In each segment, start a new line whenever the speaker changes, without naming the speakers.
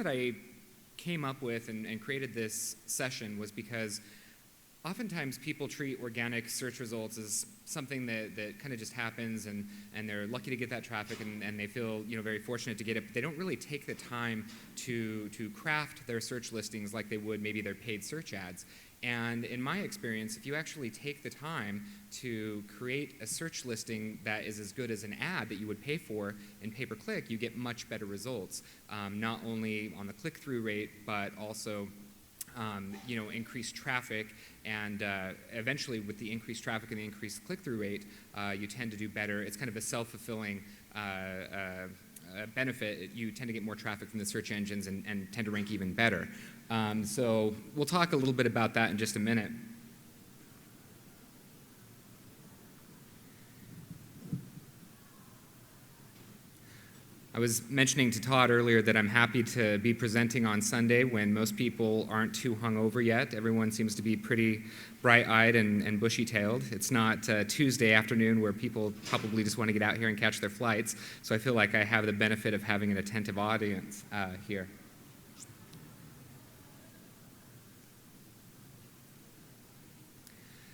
that I came up with and created this session was because oftentimes people treat organic search results as something that kind of just happens, and they're lucky to get that traffic, and they feel very fortunate to get it, but they don't really take the time to craft their search listings like they would maybe their paid search ads. And in my experience, if you actually take the time to create a search listing that is as good as an ad that you would pay for in pay-per-click, you get much better results, not only on the click-through rate, but also increased traffic, and eventually with the increased traffic and the increased click-through rate, you tend to do better. It's kind of a self-fulfilling benefit. You tend to get more traffic from the search engines and tend to rank even better. So we'll talk a little bit about that in just a minute. I was mentioning to Todd earlier that I'm happy to be presenting on Sunday when most people aren't too hungover yet. Everyone seems to be pretty bright-eyed and bushy-tailed. It's not Tuesday afternoon where people probably just want to get out here and catch their flights. So I feel like I have the benefit of having an attentive audience here.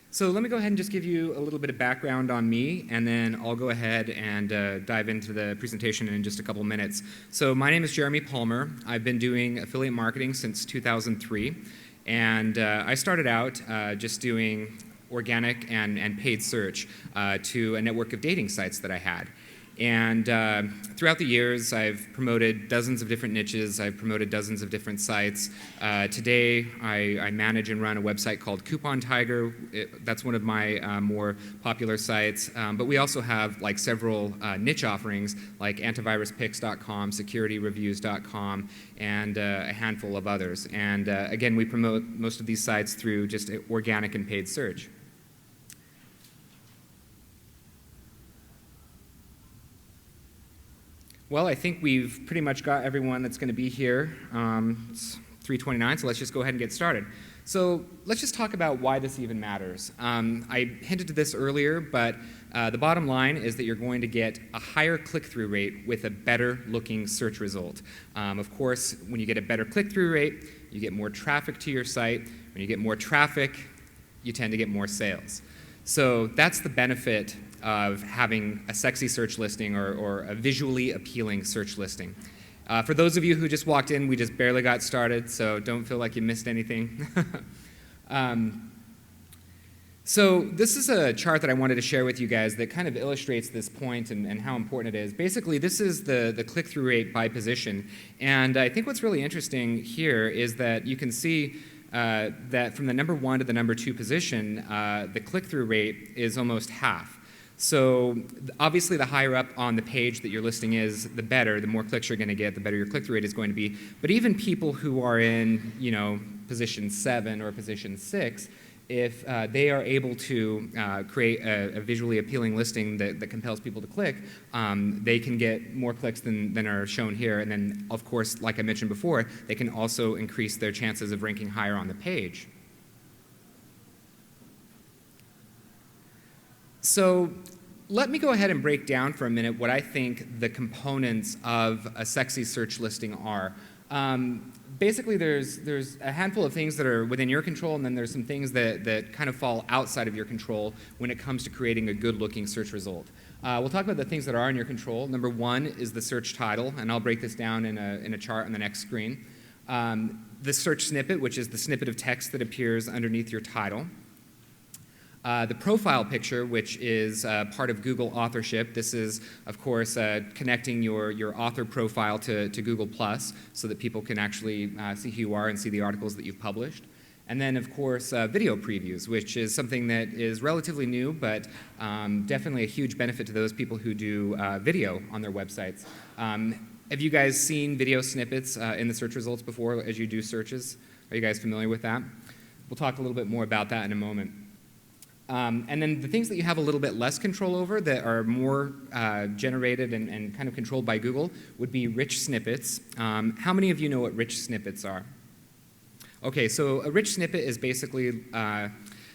So let me go ahead and just give you a little bit of background on me, and then I'll go ahead and dive into the presentation in just a couple minutes. So my name is Jeremy Palmer. I've been doing affiliate marketing since 2003, and I started out just doing organic and paid search to a network of dating sites that I had. And throughout the years, I've promoted dozens of different niches. I've promoted dozens of different sites. Today, I manage and run a website called Coupon Tiger. That's one of my more popular sites. But we also have several niche offerings like antiviruspicks.com, securityreviews.com, and a handful of others. And again, we promote most of these sites through just organic and paid search. Well, I think we've pretty much got everyone that's going to be here. It's 3:29, so let's just go ahead and get started. So let's just talk about why this even matters. I hinted to this earlier, but the bottom line is that you're going to get a higher click-through rate with a better-looking search result. Of course, when you get a better click-through rate, you get more traffic to your site. When you get more traffic, you tend to get more sales. So that's the benefit of having a sexy search listing or a visually appealing search listing. For those of you who just walked in, we just barely got started, so don't feel like you missed anything. So this is a chart that I wanted to share with you guys that kind of illustrates this point and how important it is. Basically, this is the click-through rate by position, and I think what's really interesting here is that you can see that from the number 1 to the number 2 position, the click-through rate is almost half. So obviously the higher up on the page that your listing is, the better, the more clicks you're going to get, the better your click-through rate is going to be. But even people who are in, position 7 or position 6, if they are able to create a visually appealing listing that compels people to click, they can get more clicks than are shown here. And then, of course, like I mentioned before, they can also increase their chances of ranking higher on the page. So let me go ahead and break down for a minute what I think the components of a sexy search listing are. Basically, there's a handful of things that are within your control, and then there's some things that kind of fall outside of your control when it comes to creating a good-looking search result. We'll talk about the things that are in your control. Number 1 is the search title, and I'll break this down in a chart on the next screen. The search snippet, which is the snippet of text that appears underneath your title. The profile picture, which is part of Google Authorship. This is, of course, connecting your author profile to Google+, so that people can actually see who you are and see the articles that you've published. And then, of course, video previews, which is something that is relatively new, but definitely a huge benefit to those people who do video on their websites. Have you guys seen video snippets in the search results before as you do searches? Are you guys familiar with that? We'll talk a little bit more about that in a moment. And then the things that you have a little bit less control over that are more generated and kind of controlled by Google would be rich snippets. How many of you know what rich snippets are? Okay, so a rich snippet is basically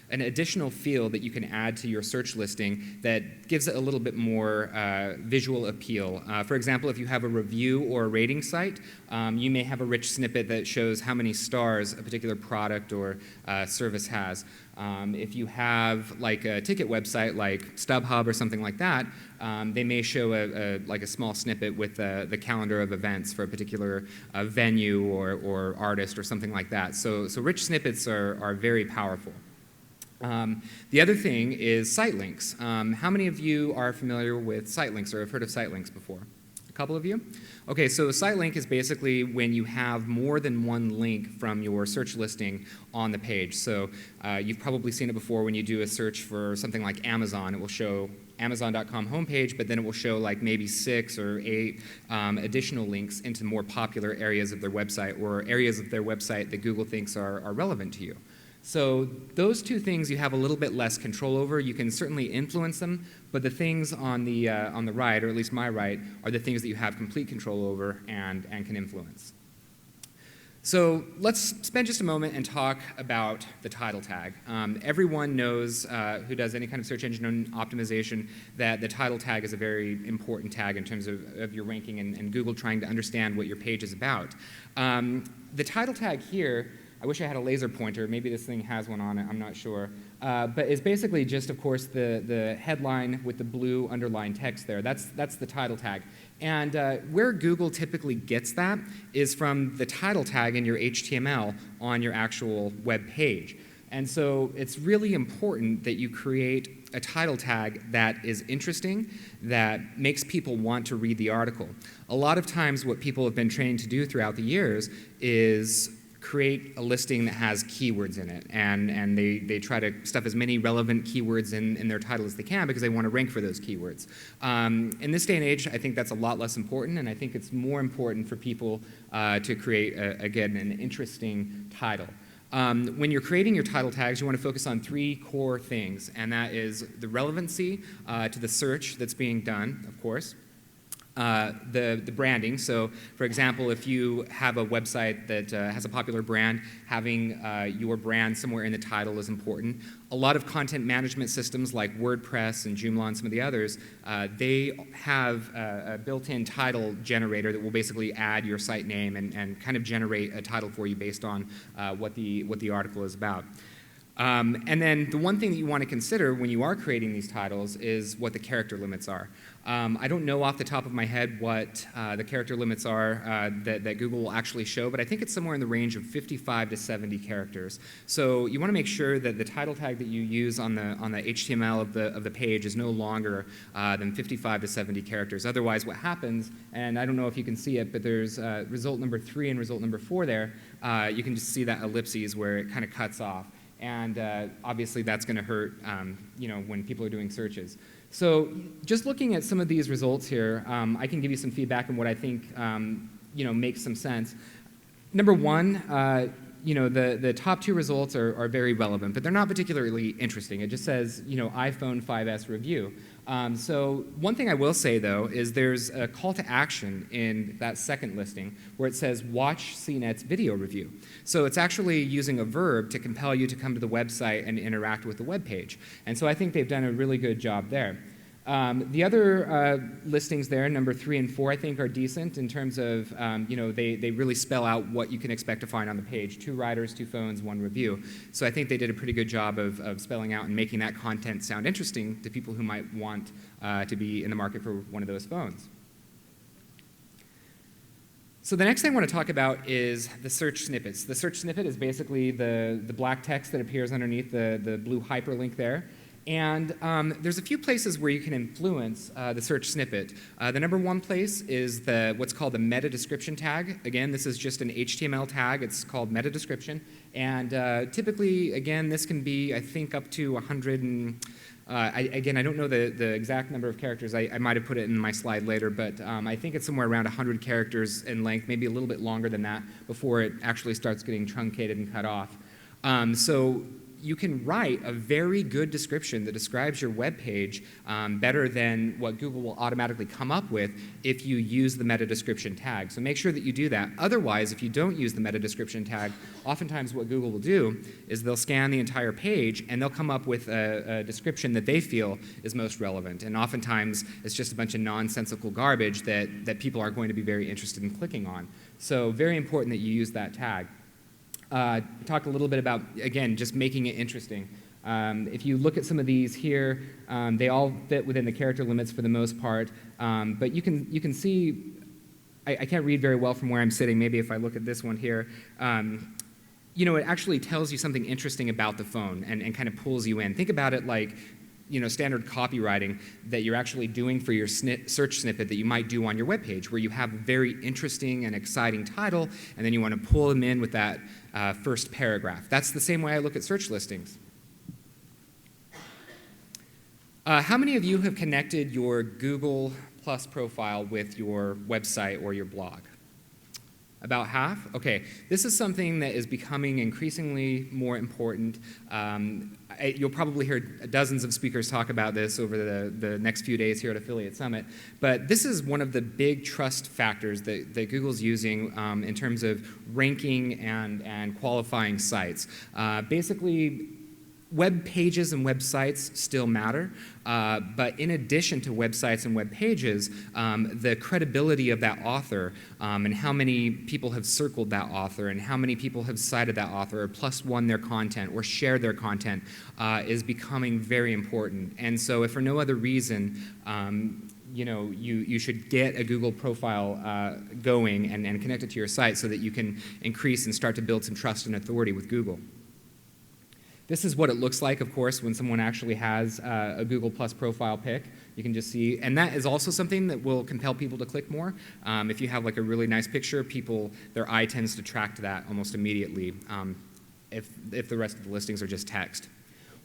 an additional field that you can add to your search listing that gives it a little bit more visual appeal. For example, if you have a review or a rating site, you may have a rich snippet that shows how many stars a particular product or service has. If you have like a ticket website like StubHub or something like that, they may show like a small snippet with the calendar of events for a particular venue or artist or something like that. So rich snippets are very powerful. The other thing is site links. How many of you are familiar with site links or have heard of site links before? A couple of you? Okay, so a site link is basically when you have more than one link from your search listing on the page. So you've probably seen it before when you do a search for something like Amazon. It will show Amazon.com homepage, but then it will show like maybe 6 or 8 additional links into more popular areas of their website or areas of their website that Google thinks are relevant to you. So those two things you have a little bit less control over. You can certainly influence them, but the things on the right, or at least my right, are the things that you have complete control over and can influence. So let's spend just a moment and talk about the title tag. Everyone knows who does any kind of search engine optimization that the title tag is a very important tag in terms of your ranking and Google trying to understand what your page is about. The title tag here, I wish I had a laser pointer. Maybe this thing has one on it. I'm not sure. But it's basically just, of course, the headline with the blue underlined text there. That's the title tag. And where Google typically gets that is from the title tag in your HTML on your actual web page. And so it's really important that you create a title tag that is interesting, that makes people want to read the article. A lot of times what people have been trained to do throughout the years is create a listing that has keywords in it, and they try to stuff as many relevant keywords in their title as they can because they want to rank for those keywords. In this day and age, I think that's a lot less important, and I think it's more important for people to create, again, an interesting title. When you're creating your title tags, you want to focus on 3 core things, and that is the relevancy to the search that's being done, of course. The branding. So, for example, if you have a website that has a popular brand, having your brand somewhere in the title is important. A lot of content management systems like WordPress and Joomla and some of the others, they have a built-in title generator that will basically add your site name and kind of generate a title for you based on what the article is about. And then the one thing that you want to consider when you are creating these titles is what the character limits are. I don't know off the top of my head what the character limits are that Google will actually show, but I think it's somewhere in the range of 55 to 70 characters. So you want to make sure that the title tag that you use on the HTML of the page is no longer than 55 to 70 characters. Otherwise, what happens, and I don't know if you can see it, but there's result number 3 and result number 4 there. You can just see that ellipses where it kind of cuts off. And obviously that's going to hurt when people are doing searches. So just looking at some of these results here, I can give you some feedback on what I think makes some sense. Number one, the top 2 results are very relevant, but they're not particularly interesting. It just says iPhone 5S review. So one thing I will say, though, is there's a call to action in that second listing where it says watch CNET's video review. So it's actually using a verb to compel you to come to the website and interact with the web page. And so I think they've done a really good job there. The other listings there, number 3 and 4, I think are decent in terms of, they really spell out what you can expect to find on the page. 2 writers, 2 phones, 1 review. So I think they did a pretty good job of spelling out and making that content sound interesting to people who might want to be in the market for one of those phones. So the next thing I want to talk about is the search snippets. The search snippet is basically the black text that appears underneath the blue hyperlink there. And there's a few places where you can influence the search snippet. The number 1 place is what's called the meta description tag. Again, this is just an HTML tag. It's called meta description. And typically, again, this can be, I think, up to 100 and... Again, I don't know the exact number of characters. I might have put it in my slide later, but I think it's somewhere around 100 characters in length, maybe a little bit longer than that before it actually starts getting truncated and cut off. So you can write a very good description that describes your web page better than what Google will automatically come up with if you use the meta description tag. So make sure that you do that. Otherwise, if you don't use the meta description tag, oftentimes what Google will do is they'll scan the entire page and they'll come up with a description that they feel is most relevant. And oftentimes, it's just a bunch of nonsensical garbage that people aren't going to be very interested in clicking on. So very important that you use that tag. Talk a little bit about, again, just making it interesting. If you look at some of these here, they all fit within the character limits for the most part, but you can see, I can't read very well from where I'm sitting. Maybe if I look at this one here, it actually tells you something interesting about the phone and kind of pulls you in. Think about it like standard copywriting that you're actually doing for your search snippet that you might do on your web page, where you have a very interesting and exciting title, and then you want to pull them in with that first paragraph. That's the same way I look at search listings. How many of you have connected your Google Plus profile with your website or your blog? About half? Okay, this is something that is becoming increasingly more important. You'll probably hear dozens of speakers talk about this over the next few days here at Affiliate Summit, but this is one of the big trust factors that Google's using in terms of ranking and qualifying sites. Basically, web pages and websites still matter, but in addition to websites and web pages, the credibility of that author and how many people have circled that author and how many people have cited that author or +1 their content or shared their content is becoming very important. And so if for no other reason, you should get a Google profile going and connect it to your site so that you can increase and start to build some trust and authority with Google. This is what it looks like, of course, when someone actually has a Google Plus profile pic. You can just see, and that is also something that will compel people to click more. If you have like a really nice picture, their eye tends to track to that almost immediately if the rest of the listings are just text.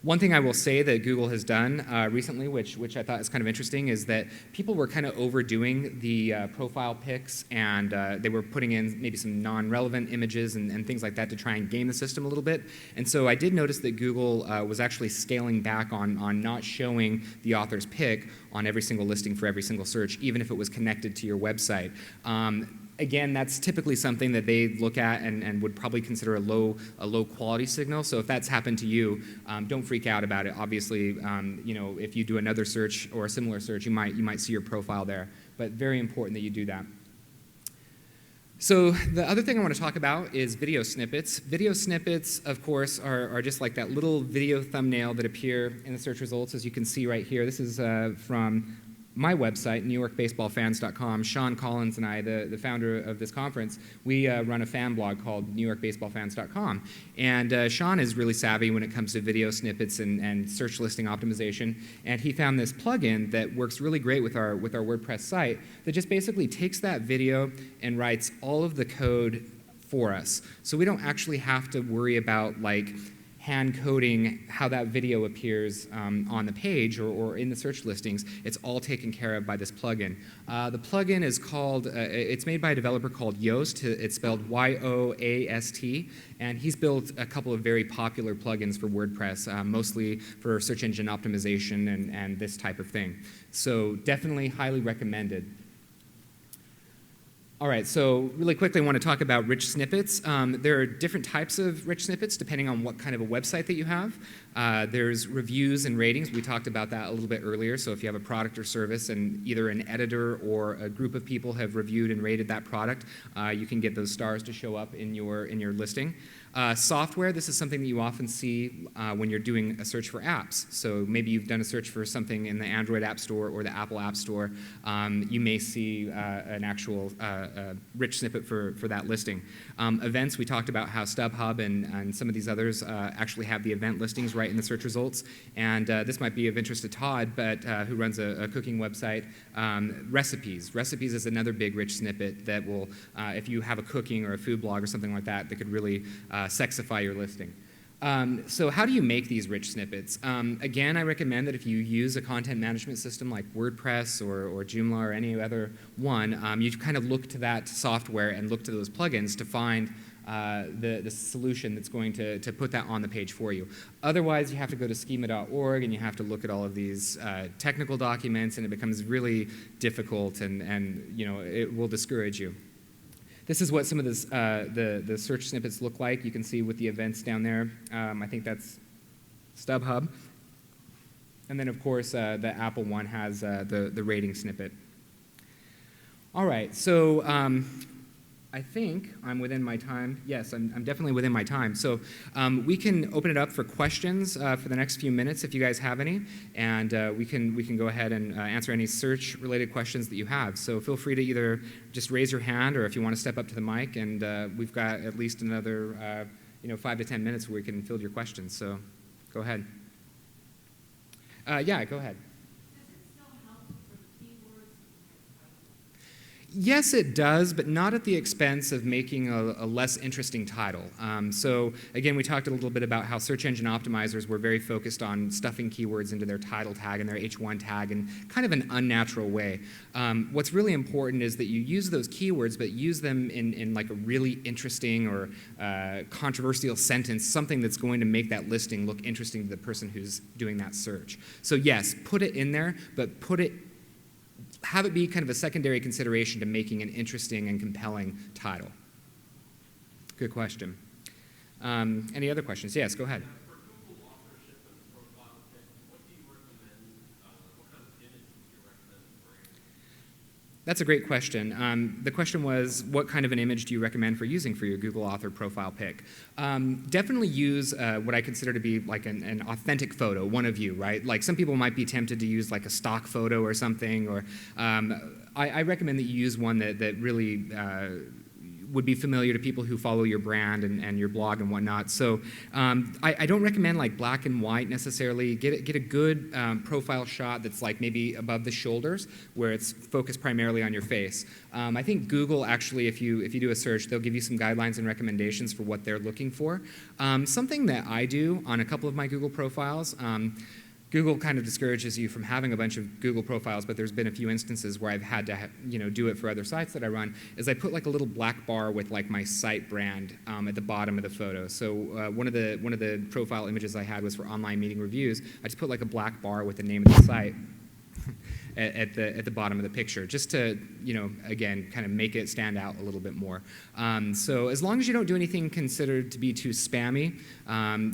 One thing I will say that Google has done recently, which I thought is kind of interesting, is that people were kind of overdoing the profile pics, and they were putting in maybe some non-relevant images and things like that to try and game the system a little bit. And so I did notice that Google was actually scaling back on not showing the author's pic on every single listing for every single search, even if it was connected to your website. Again, that's typically something that they look at and would probably consider a low quality signal. So if that's happened to you, don't freak out about it. Obviously, if you do another search or a similar search, you might see your profile there. But very important that you do that. So the other thing I want to talk about is video snippets. Video snippets, of course, are just like that little video thumbnail that appear in the search results, as you can see right here. This is from my website, NewYorkBaseballFans.com. Sean Collins and I, the founder of this conference, we run a fan blog called NewYorkBaseballFans.com. And Sean is really savvy when it comes to video snippets and search listing optimization. And he found this plugin that works really great with our WordPress site that just basically takes that video and writes all of the code for us. So we don't actually have to worry about like hand coding how that video appears on the page or in the search listings. It's all taken care of by this plugin. The plugin is called, it's made by a developer called Yoast. It's spelled Y-O-A-S-T, and he's built a couple of very popular plugins for WordPress, mostly for search engine optimization and this type of thing. So definitely highly recommended. All right, so really quickly I want to talk about rich snippets. There are different types of rich snippets depending on what kind of a website that you have. There's reviews and ratings. We talked about that a little bit earlier. So if you have a product or service and either an editor or a group of people have reviewed and rated that product, you can get those stars to show up in your listing. Software, this is something that you often see when you're doing a search for apps. So maybe you've done a search for something in the Android App Store or the Apple App Store. You may see an actual rich snippet for that listing. Events, we talked about how StubHub and some of these others actually have the event listings right in the search results. And this might be of interest to Todd, but who runs a cooking website. Recipes. Recipes is another big rich snippet that will, if you have a cooking or a food blog or something like that, that could really sexify your listing. So how do you make these rich snippets? Again, I recommend that if you use a content management system like WordPress or Joomla or any other one, you kind of look to that software and look to those plugins to find the solution that's going to put that on the page for you. Otherwise, you have to go to schema.org and you have to look at all of these technical documents, and it becomes really difficult, and it will discourage you. This is what some of the search snippets look like. You can see with the events down there. I think that's StubHub. And then, of course, the Apple one has the rating snippet. All right, so I think I'm within my time. Yes, I'm definitely within my time. So we can open it up for questions for the next few minutes if you guys have any, and we can go ahead and answer any search-related questions that you have. So feel free to either just raise your hand, or if you want to step up to the mic, and we've got at least another 5 to 10 minutes where we can field your questions. So go ahead. Yeah, go ahead. Yes, it does, but not at the expense of making a less interesting title. So again, we talked a little bit about how search engine optimizers were very focused on stuffing keywords into their title tag and their H1 tag in kind of an unnatural way. What's really important is that you use those keywords, but use them in like a really interesting or controversial sentence, something that's going to make that listing look interesting to the person who's doing that search. So yes, put it in there, but have it be kind of a secondary consideration to making an interesting and compelling title. Good question. Any other questions? Yes, go ahead.
For Google authorship and profile pick, what do you recommend? What kind of image do you recommend for it?
That's a great question. The question was, what kind of an image do you recommend for using for your Google author profile pic? Definitely use what I consider to be like an authentic photo, one of you, right? Like some people might be tempted to use like a stock photo or something, or I recommend that you use one that really would be familiar to people who follow your brand and your blog and whatnot. So I don't recommend like black and white necessarily. Get a good profile shot that's like maybe above the shoulders, where it's focused primarily on your face. I think Google actually, if you do a search, they'll give you some guidelines and recommendations for what they're looking for. Something that I do on a couple of my Google profiles, Google kind of discourages you from having a bunch of Google profiles, but there's been a few instances where I've had to do it for other sites that I run, is I put like a little black bar with like my site brand at the bottom of the photo. So one of the profile images I had was for online meeting reviews. I just put like a black bar with the name of the site at the bottom of the picture, just to, again, kind of make it stand out a little bit more. So as long as you don't do anything considered to be too spammy,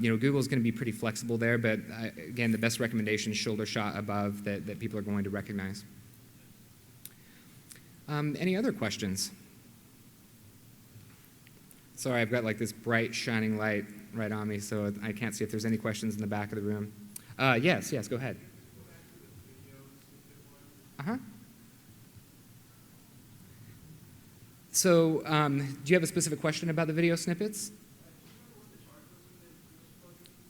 Google's going to be pretty flexible there, but again, the best recommendation is shoulder shot above that people are going to recognize. Any other questions? Sorry, I've got like this bright shining light right on me, so I can't see if there's any questions in the back of the room. Yes, go ahead. Uh-huh. So, do you have a specific question about the video snippets?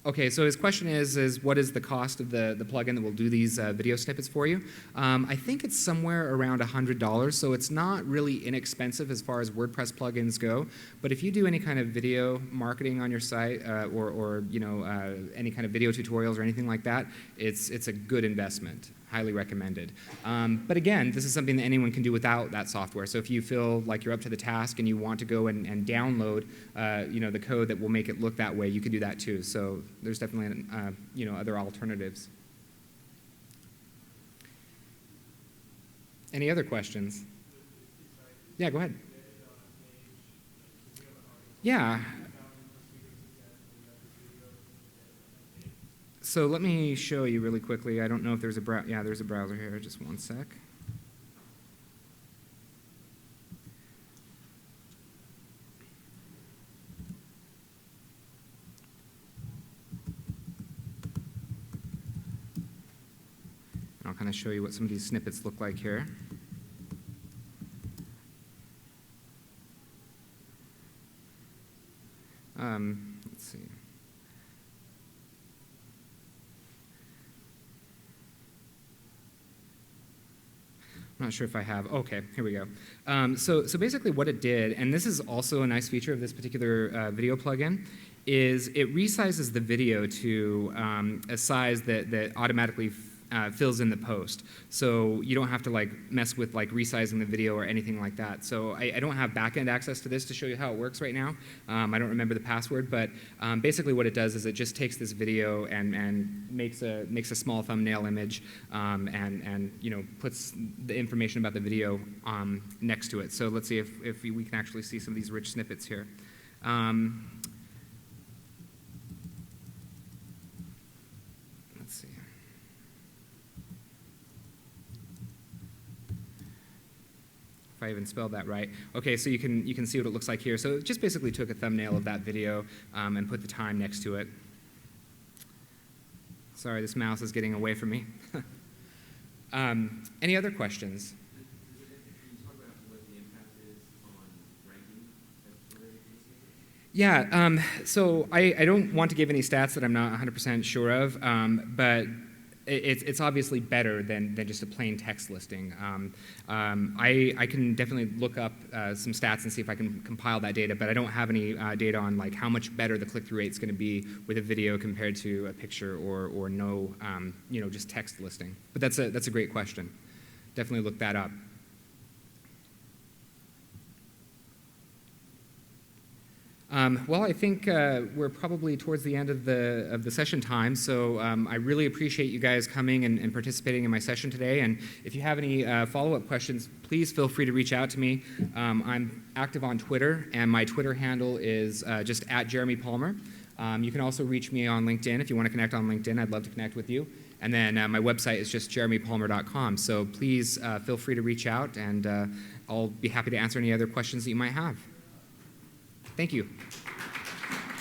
Okay, so his question is what is the cost of the plugin that will do these video snippets for you? I think it's somewhere around $100, so it's not really inexpensive as far as WordPress plugins go. But if you do any kind of video marketing on your site or any kind of video tutorials or anything like that, it's a good investment. Highly recommended. But again, this is something that anyone can do without that software. So if you feel like you're up to the task and you want to go and download, the code that will make it look that way, you can do that too. So there's definitely, other alternatives. Any other questions? Yeah, go ahead. Yeah. So let me show you really quickly. I don't know if there's there's a browser here. Just one sec. I'll kind of show you what some of these snippets look like here. Let's see. I'm not sure if I have. Okay, here we go. So basically what it did, and this is also a nice feature of this particular video plugin, is it resizes the video to a size that automatically fills in the post. So you don't have to like mess with like resizing the video or anything like that. So I don't have backend access to this to show you how it works right now. I don't remember the password, but basically what it does is it just takes this video and makes a small thumbnail image and puts the information about the video next to it. So let's see if we can actually see some of these rich snippets here. Let's see. If I even spelled that right. Okay, so you can see what it looks like here. So it just basically took a thumbnail of that video and put the time next to it. Sorry, this mouse is getting away from me. Any other questions?
Can you talk about what the impact is on ranking for the ACA?
Yeah, so I don't want to give any stats that I'm not 100% sure of, but it's obviously better than just a plain text listing. I can definitely look up some stats and see if I can compile that data, but I don't have any data on like how much better the click-through rate is going to be with a video compared to a picture or no, just text listing. But that's a great question. Definitely look that up. Well, I think we're probably towards the end of the session time, so I really appreciate you guys coming and participating in my session today. And if you have any follow-up questions, please feel free to reach out to me. I'm active on Twitter, and my Twitter handle is just @JeremyPalmer. You can also reach me on LinkedIn if you want to connect on LinkedIn. I'd love to connect with you. And then my website is just jeremypalmer.com. So please feel free to reach out, and I'll be happy to answer any other questions that you might have. Thank you.